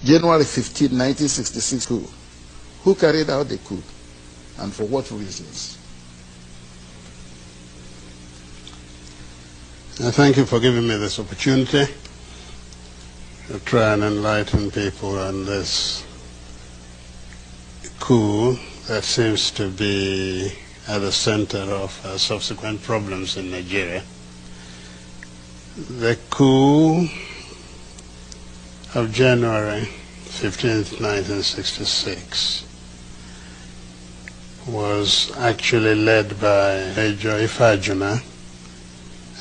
January 15, 1966 coup. Who carried out the coup and for what reasons? Thank you for giving me this opportunity to try and enlighten people on this coup that seems to be at the center of subsequent problems in Nigeria. The coup of January 15th, 1966 was actually led by Major Ifajuna,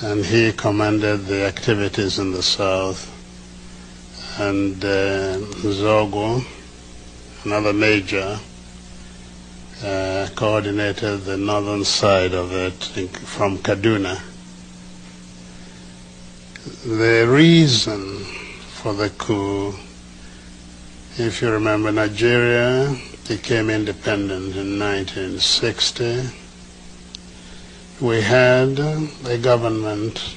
and he commanded the activities in the south, and Zogo, another major, coordinated the northern side of it from Kaduna. The reason for the coup, if you remember, Nigeria became independent in 1960. We had a government,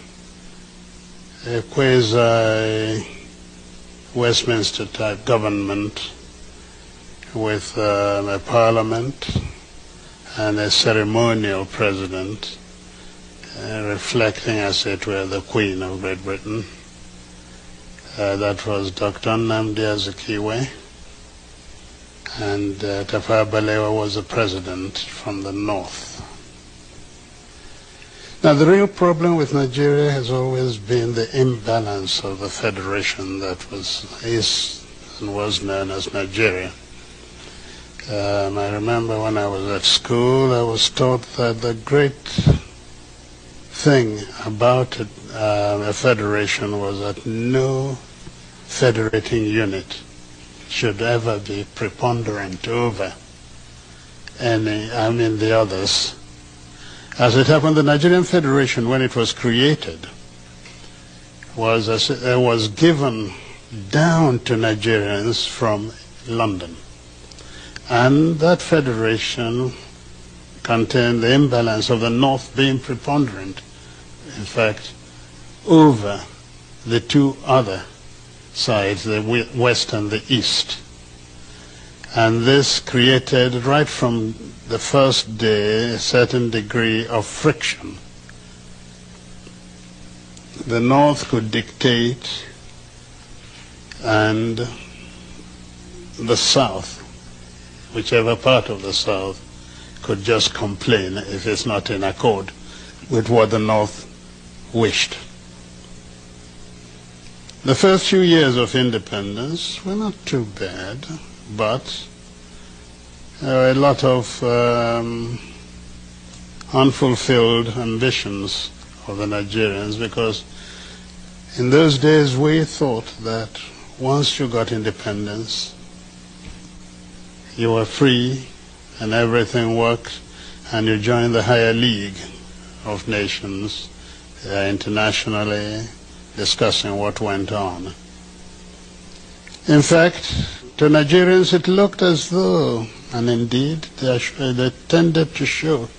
a quasi-Westminster type government with a parliament and a ceremonial president, reflecting, as it were, the Queen of Great Britain. That was Dr. Nnamdi Azikiwe, and Tafawa Balewa was the president from the north. Now, the real problem with Nigeria has always been the imbalance of the federation that is and was known as Nigeria. I remember when I was at school, I was taught that the great thing about a federation was that no federating unit should ever be preponderant over the others. As it happened, the Nigerian Federation, when it was created, was given down to Nigerians from London. And that federation contained the imbalance of the North being preponderant, in fact, over the two other sides, the West and the East. And this created, right from the first day, a certain degree of friction. The North could dictate, and the South, whichever part of the South, could just complain if it's not in accord with what the North wished. The first few years of independence were not too bad, but there were a lot of unfulfilled ambitions of the Nigerians, because in those days we thought that once you got independence, you were free and everything worked, and you joined the higher league of nations internationally, discussing what went on. In fact, to Nigerians it looked as though, and indeed they tended to show,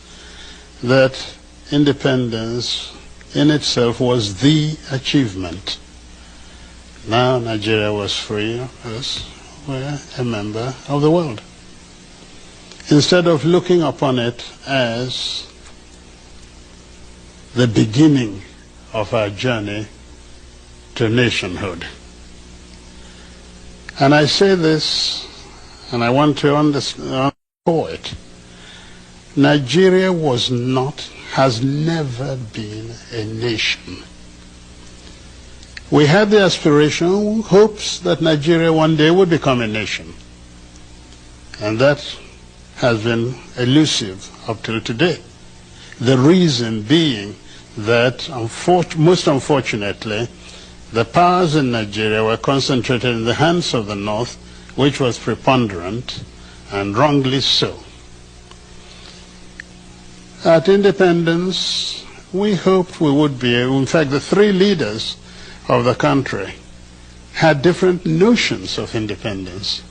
that independence in itself was the achievement. Now Nigeria was free, us were a member of the world, instead of looking upon it as the beginning of our journey to nationhood. And I say this, and I want to underscore it. Nigeria was not, has never been a nation. We had the aspiration, hopes that Nigeria one day would become a nation. And that has been elusive up till today. The reason being that, most unfortunately, the powers in Nigeria were concentrated in the hands of the North, which was preponderant, and wrongly so. At independence, we hoped we would be able, in fact, the three leaders of the country had different notions of independence.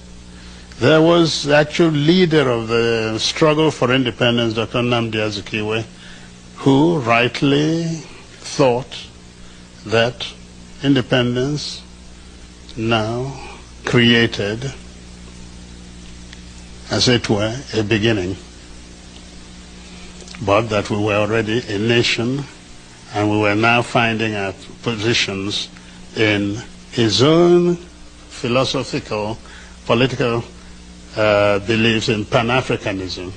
There was the actual leader of the struggle for independence, Dr. Nnamdi Azikiwe, who rightly thought that independence now created, as it were, a beginning, but that we were already a nation and we were now finding our positions in his own philosophical, political beliefs in Pan-Africanism.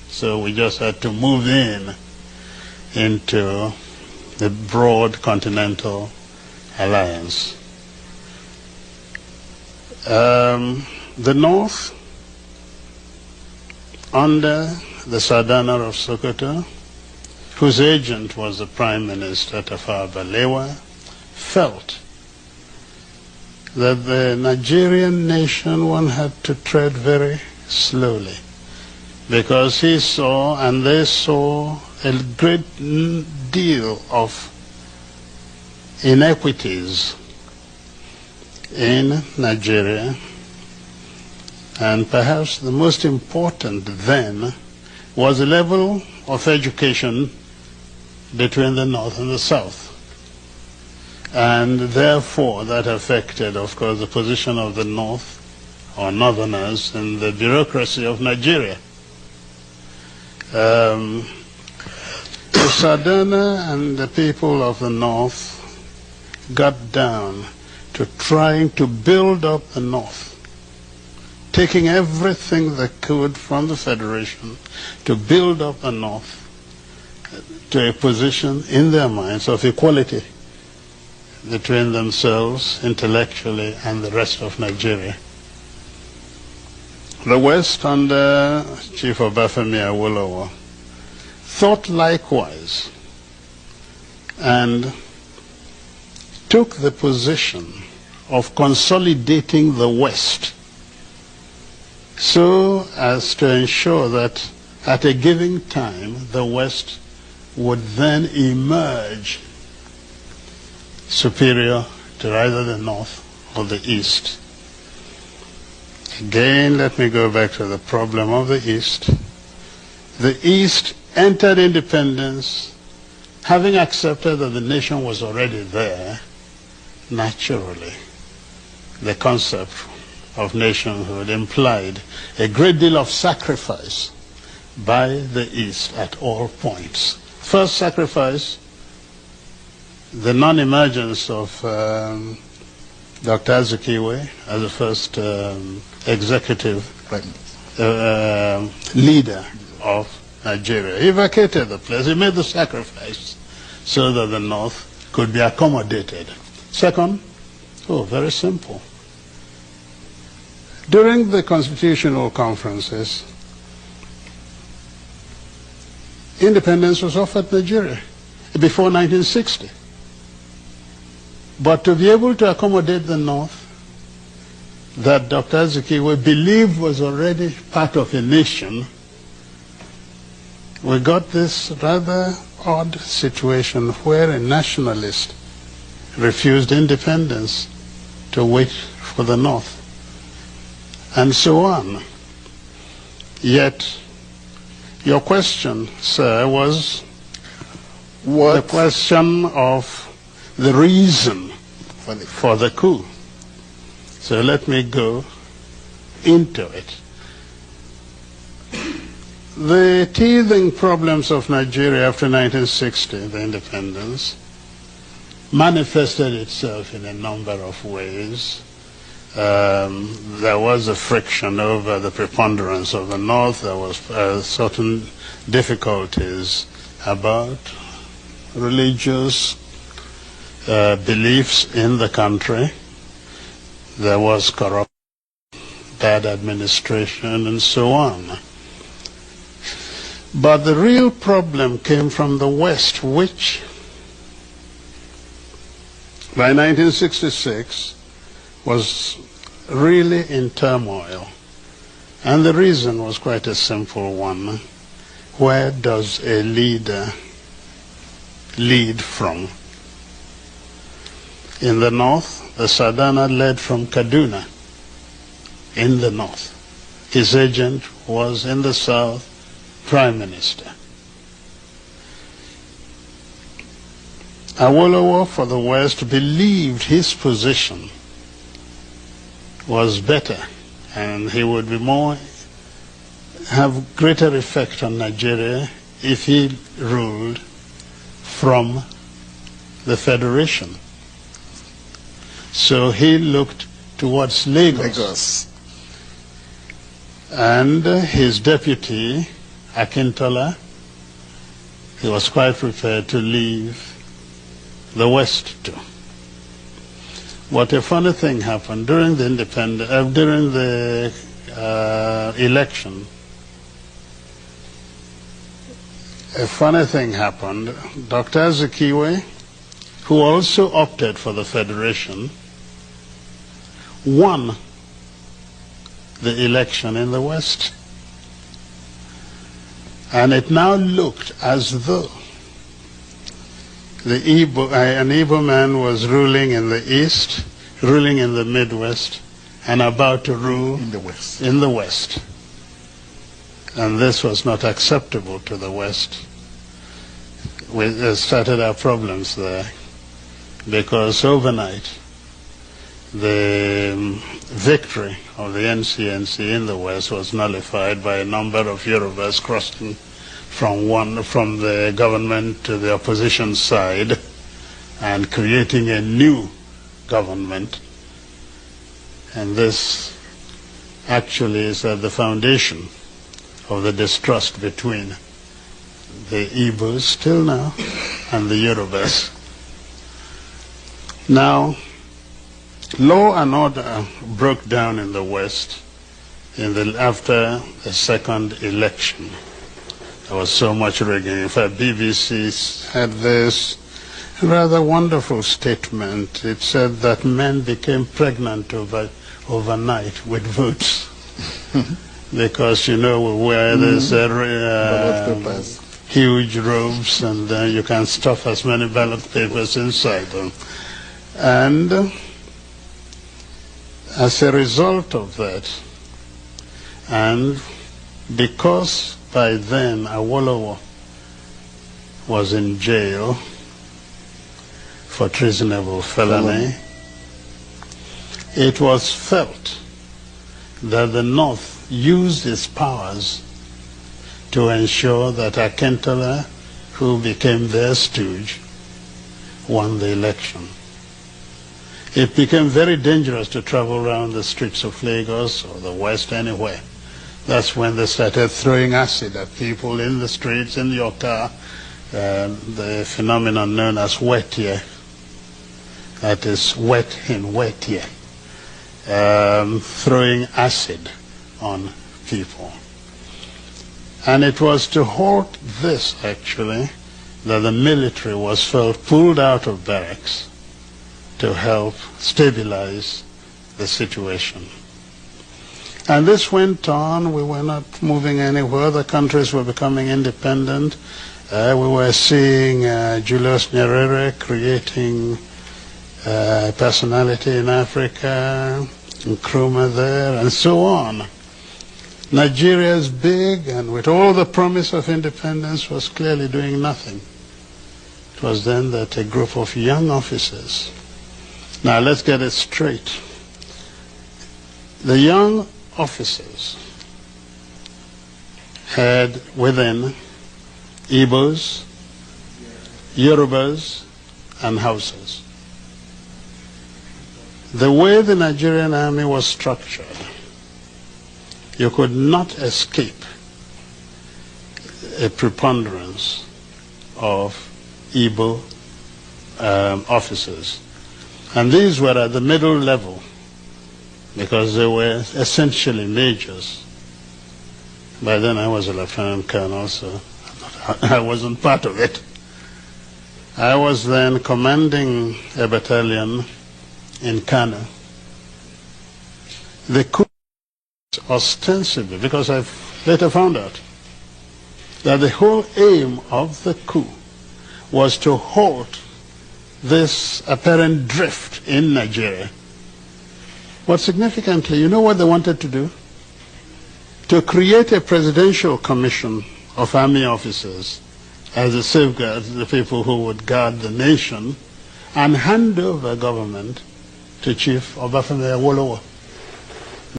So we just had to move into the broad continental alliance. The North, under the Sultanate of Sokoto, whose agent was the Prime Minister Tafawa Balewa, felt that the Nigerian nation one had to tread very slowly, because he saw and they saw a great deal of inequities in Nigeria, and perhaps the most important then was the level of education between the North and the South. And therefore that affected, of course, the position of the North, or Northerners, in the bureaucracy of Nigeria. The Sadana and the people of the North got down to trying to build up the North, taking everything they could from the Federation to build up the North to a position in their minds of equality between themselves intellectually and the rest of Nigeria. The West, under Chief Obafemi Awolowo, thought likewise and took the position of consolidating the West so as to ensure that at a given time the West would then emerge superior to either the North or the East. Again, let me go back to the problem of the East. The East entered independence having accepted that the nation was already there. Naturally, the concept of nationhood implied a great deal of sacrifice by the East at all points. First sacrifice, the non-emergence of Dr. Azikiwe as the first executive leader of Nigeria. He vacated the place. He made the sacrifice so that the North could be accommodated. Second, very simple. During the constitutional conferences, independence was offered Nigeria before 1960. But to be able to accommodate the North, that Dr. Azikiwe believed was already part of a nation, we got this rather odd situation where a nationalist refused independence to wait for the North, and so on. Yet, your question, sir, was the question of the reason for the coup. So let me go into it. The teething problems of Nigeria after 1960, the independence, manifested itself in a number of ways. There was a friction over the preponderance of the North. There was certain difficulties about religious beliefs in the country. There was corruption, bad administration, and so on. But the real problem came from the West, which by 1966 was really in turmoil. And the reason was quite a simple one. Where does a leader lead from? In the North, the Sadana led from Kaduna, in the North. His agent was in the South, Prime Minister. Awolowo for the West believed his position was better, and he would be have greater effect on Nigeria if he ruled from the Federation. So he looked towards Lagos. And his deputy, Akintola, he was quite prepared to leave the West too. What a funny thing happened during the election. A funny thing happened. Dr. Ojukwu, who also opted for the Federation, won the election in the West. And it now looked as though an Igbo man was ruling in the East, ruling in the Midwest, and about to rule in the West. And this was not acceptable to the West. We started our problems there, because overnight the victory of the NCNC in the West was nullified by a number of Yorubas crossing from the government to the opposition side and creating a new government. And this actually is at the foundation of the distrust between the Igbos still now and the Yorubas. Now, law and order broke down in the West after the second election. There was so much rigging. In fact, BBC had this rather wonderful statement. It said that men became pregnant overnight with votes. Because, you know, we wear these huge robes, and you can stuff as many ballot papers inside them. And as a result of that, and because by then Awolowo was in jail for treasonable felony, it was felt that the North used its powers to ensure that Akintola, who became their stooge, won the election. It became very dangerous to travel around the streets of Lagos or the West, anywhere. That's when they started throwing acid at people in the streets, in your car, the phenomenon known as wet year. That is wet in wet year. Throwing acid on people. And it was to halt this, actually, that the military was pulled out of barracks to help stabilize the situation. And this went on. We were not moving anywhere. The countries were becoming independent. We were seeing Julius Nyerere creating personality in Africa, Nkrumah there, and so on. Nigeria is big, and with all the promise of independence, was clearly doing nothing. It was then that a group of young officers. Now let's get it straight. The young officers had within Igbos, Yorubas, and Hausas. The way the Nigerian army was structured, you could not escape a preponderance of Igbo officers. And these were at the middle level, because they were essentially majors. By then I was a lieutenant colonel, so I wasn't part of it. I was then commanding a battalion in Kano. The coup ostensibly, because I later found out that the whole aim of the coup was to halt this apparent drift in Nigeria. But significantly, you know what they wanted to do? To create a presidential commission of army officers as a safeguard, the people who would guard the nation, and hand over government to Chief Obafemi Awolowo.